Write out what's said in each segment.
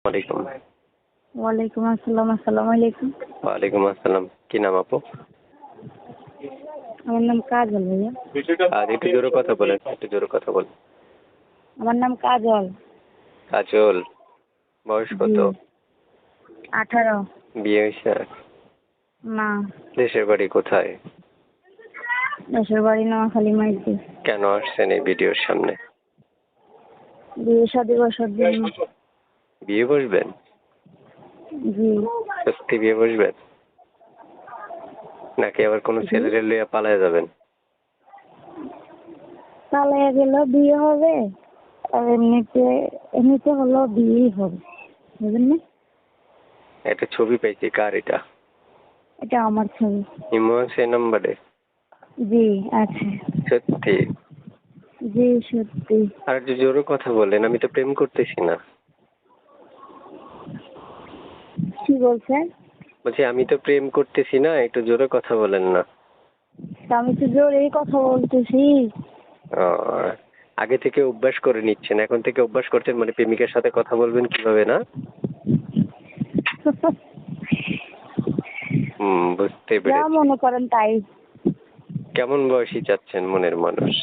আলাইকুম। ওয়ালাইকুম আসসালাম। আসসালামু আলাইকুম। ওয়ালাইকুম আসসালাম। কি নাম আপু? আমার নাম কাজল ভাইয়া। একটু জোরে কথা বলেন, একটু জোরে কথা বলেন। আমার নাম কাজল। কাজল, বয়স কত? জি। 18। বিয়ে হয়েছে? না। দেশের বাড়ি কোথায়? দেশের বাড়ি নোয়াখালী মাইতি। কেন আসছেন এই ভিডিওর সামনে? বিয়ে শাদী বসার জন্য। বিয়ে বসবেন? জি। সত্যি বিয়ে বসবেন নাকি আবার কোনো ছেলেরে লইয়া পালায় যাবেন? পালাইয়া গেলেও বিয়ে হবে, আর এমনিতে হলেও বিয়েই হবে, বুঝলেন না? একটা ছবি পাইছি, কার এটা? এটা আমার ছবি। ইমো আছে নাম্বারে? জি আছে। সত্যি? জি সত্যি। আর একটু জোরে কথা বলেন, আমি তো প্রেম করতেছি না। কি বলছেন? বলছি আমি তো প্রেম করতেছি না, একটু জোরে কথা বলেন না। তা আমি তো জোরেই কথা বলতেছি। ও, আগে থেকে অভ্যাস করে নিচ্ছেন, এখন থেকে অভ্যাস করছেন মানে প্রেমিকের সাথে কথা বলবেন কিভাবে, না? বুঝতে যা পেরেছি। মনে করেন তাই। কেমন বয়সী চাচ্ছেন মনের মানুষ?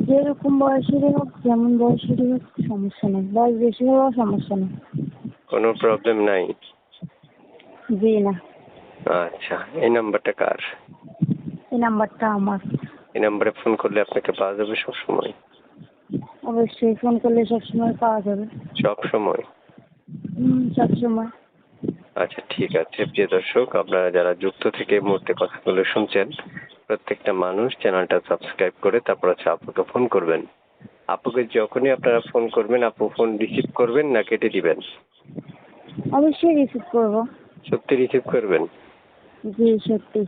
যেরকম বয়সেরই হোক, যেমন বয়সেরই হোক, সমস্যা নেই। বয়স বেশি হলেও সমস্যা নেই। কোনো প্রবলেম নাই? জি না। আচ্ছা, এই নাম্বারটা কার? এই নাম্বারটা আমার। এই নাম্বারে ফোন করলে আপনাকে পাওয়া যাবে সব সময়? অবশ্যই ফোন করলে সবসময় পাওয়া যাবে। সব সময়? সবসময়। আচ্ছা ঠিক আছে। প্রিয় দর্শক, আপনারা যারা যুক্ত থেকে এই মুহূর্তে কথাগুলো শুনছেন, প্রত্যেকটা মানুষ চ্যানেলটা সাবস্ক্রাইব করে তারপর হচ্ছে আপুকে ফোন করবেন। আপুকে যখনই আপনারা ফোন করবেন, আপু ফোন রিসিভ করবেন না কেটে দিবেন? অবশ্যই রিসিভ করবো। সত্যি রিসিভ করবেন? জি সত্যি।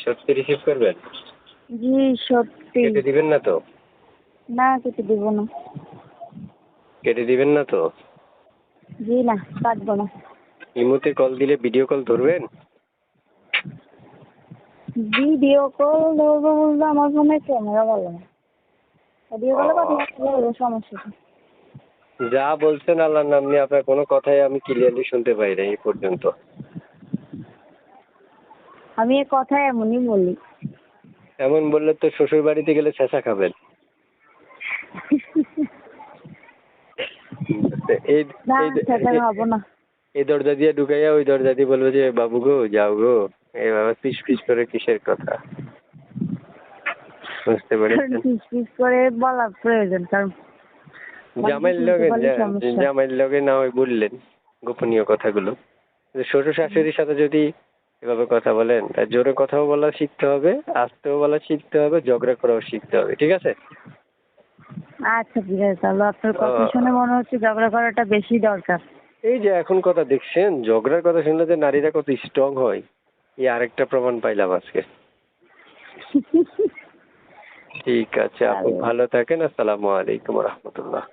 সত্যি রিসিভ করবেন? জি সত্যি। কেটে দিবেন না তো? না কেটে দিব না। কেটে দিবেন না তো? জি না, কাটবো না। ইমোতে কল দিলে ভিডিও কল ধরবেন? ভিডিও কল ধরবো বলতে আমার ফোনে ক্যামেরা ভালো না। ভিডিও কলে কথা বলবো, সমস্যা কি? যা বলছেন আল্লাহর নাম নিয়ে আপনার কোনো কথাই আমি ক্লিয়ারলি শুনতে পাই না এই পর্যন্ত। আমি এ কথা এমনই বলি। এমন বললে তো শ্বশুর বাড়িতে গেলে ছেঁচা খাবেন। এই না এই সেটা খাবো না। এই দরজা দিয়ে ঢুকাইয়া ওই দরজা দিয়ে বলবো যে বাবু গো যাও গো, এইভাবে পিস পিস করে কিসের কথা? বুঝতে পেরেছেন? পিস পিস করে বলা প্রয়োজন, কারণ জামাইয়ের লগে না হয় বললেন গোপনীয় কথাগুলো, শ্বশুর শাশুড়ির সাথে যদি এভাবে কথা বলেন, তার জোরে কথাও বলা শিখতে হবে, আস্তেও বলা শিখতে হবে, ঝগড়া করাও শিখতে হবে, ঠিক আছে? আচ্ছা ঠিক আছে, তাহলে আপনার কথা শুনে মনে হচ্ছে ঝগড়া করাটা বেশি দরকার। এই যে এখন কথা দেখছেন, ঝগড়ার কথা শুনলে যে নারীরা কত স্ট্রং হয়, এই আরেকটা প্রমাণ পাইলাম আজকে। ঠিক আছে আপু, ভালো থাকেন। আসসালামু আলাইকুম রহমতুল্লাহ।